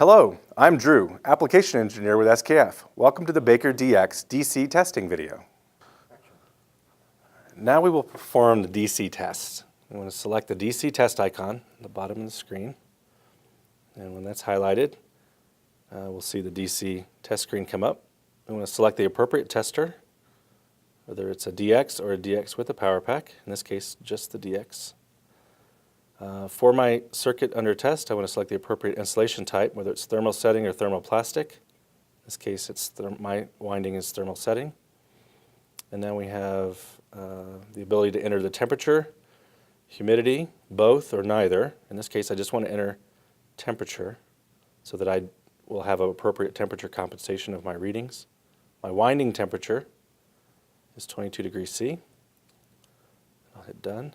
Hello, I'm Drew, Application Engineer with SKF. Welcome to the Baker DX DC testing video. Now we will perform the DC test. I'm going to select the DC test icon at the bottom of the screen. And when that's highlighted, we'll see the DC test screen come up. I'm going to select the appropriate tester, whether it's a DX or a DX with a power pack. In this case, just the DX. For my circuit under test, I want to select the appropriate insulation type, whether it's thermal setting or thermoplastic. In this case, my winding is thermal setting. And then we have the ability to enter the temperature, humidity, both or neither. In this case, I just want to enter temperature so that I will have an appropriate temperature compensation of my readings. My winding temperature is 22 degrees C. I'll hit done.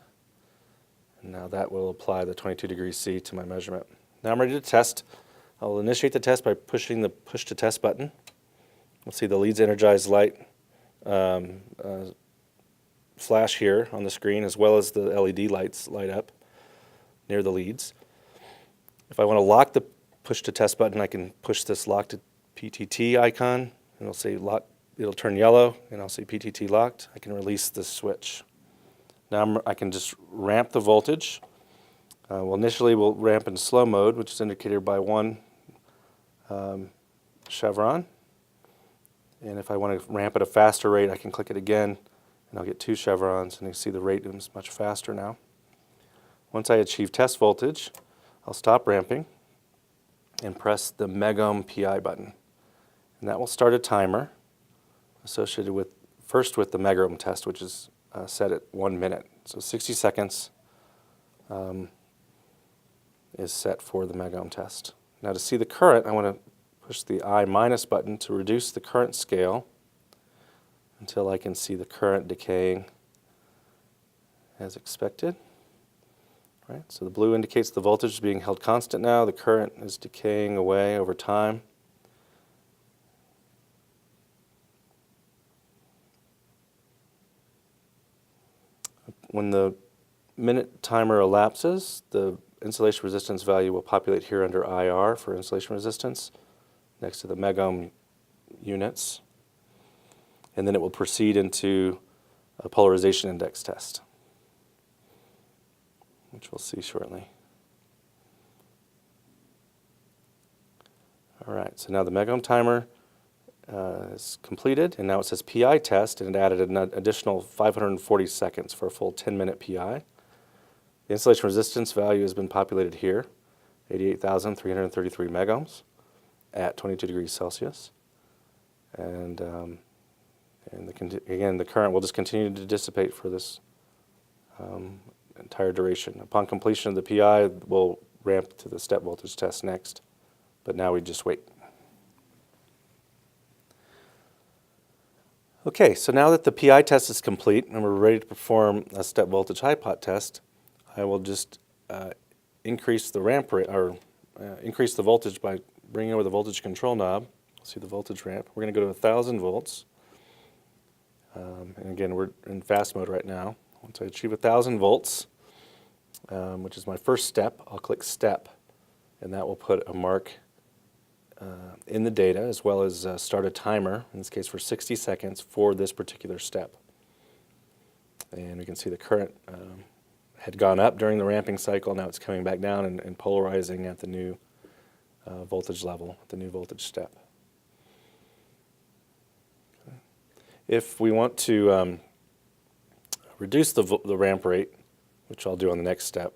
Now that will apply the 22 degrees C to my measurement. Now I'm ready to test. I'll initiate the test by pushing the push to test button. We'll see the leads energized light flash here on the screen, as well as the LED lights light up near the leads. If I want to lock the push to test button, I can push this lock to PTT icon, and it'll say lock. It'll turn yellow, and I'll see PTT locked. I can release this switch. Now I can just ramp the voltage. Initially we'll ramp in slow mode, which is indicated by one chevron. And if I want to ramp at a faster rate, I can click it again, and I'll get 2 chevrons, and you can see the rate is much faster now. Once I achieve test voltage, I'll stop ramping and press the megohm PI button. And that will start a timer associated with, first with the megohm test, which is set at 1 minute. So 60 seconds is set for the megohm test. Now to see the current, I want to push the I- button to reduce the current scale until I can see the current decaying as expected. Right? So the blue indicates the voltage is being held constant now. The current is decaying away over time. When the minute timer elapses, the insulation resistance value will populate here under IR for insulation resistance, next to the megohm units. And then it will proceed into a polarization index test, which we'll see shortly. All right, so now the megohm timer is completed, and now it says PI test, and it added an additional 540 seconds for a full 10-minute PI. The insulation resistance value has been populated here, 88,333 megohms at 22 degrees Celsius. And again, the current will just continue to dissipate for this entire duration. Upon completion of the PI, we'll ramp to the step voltage test next, but now we just wait. Okay, so now that the PI test is complete and we're ready to perform a step voltage high pot test, I will just increase the ramp rate, or increase the voltage by bringing over the voltage control knob. See the voltage ramp. We're going to go to 1,000 volts. And again, we're in fast mode right now. Once I achieve 1,000 volts, which is my first step, I'll click step, and that will put a mark in the data, as well as start a timer, in this case for 60 seconds for this particular step. And we can see the current had gone up during the ramping cycle. Now it's coming back down and polarizing at the new voltage level, the new voltage step. Okay. If we want to reduce the ramp rate, which I'll do on the next step,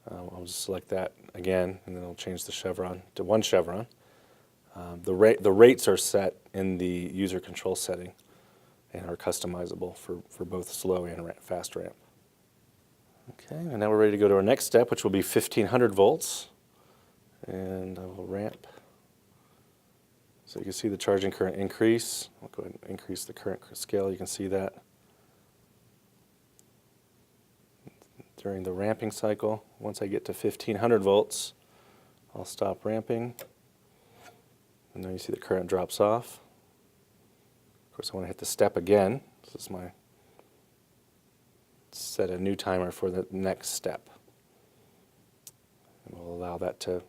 I'll just select that again, and then I'll change the chevron to 1 chevron. The rates are set in the user control setting and are customizable for both slow and fast ramp. Okay, and now we're ready to go to our next step, which will be 1,500 volts. And I will ramp. So you can see the charging current increase. I'll go ahead and increase the current scale. You can see that during the ramping cycle. Once I get to 1,500 volts, I'll stop ramping. And then you see the current drops off. Of course, I want to hit the step again. This is my set a new timer for the next step. And we'll allow that to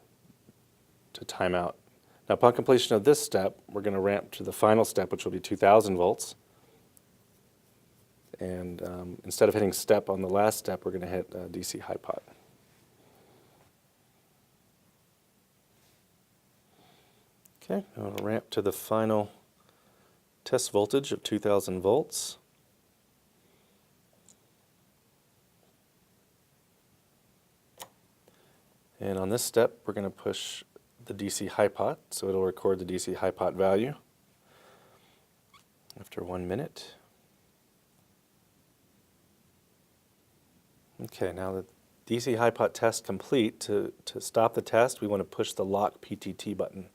to time out. Now upon completion of this step, we're going to ramp to the final step, which will be 2,000 volts. And instead of hitting step on the last step, we're going to hit DC high pot. Okay, I'm going to ramp to the final test voltage of 2,000 volts. And on this step, we're going to push the DC high pot, so it'll record the DC high pot value after 1 minute. Okay, now the DC high pot test complete. To stop the test, we want to push the lock PTT button.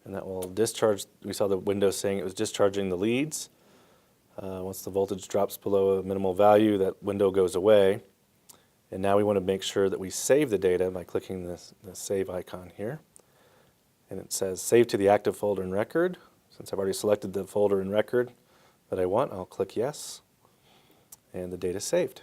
And that will discharge. We saw the window saying it was discharging the leads. Once the voltage drops below a minimal value, that window goes away. And now we want to make sure that we save the data by clicking the save icon here. And it says save to the active folder and record. Since I've already selected the folder and record that I want, I'll click yes. And the data is saved.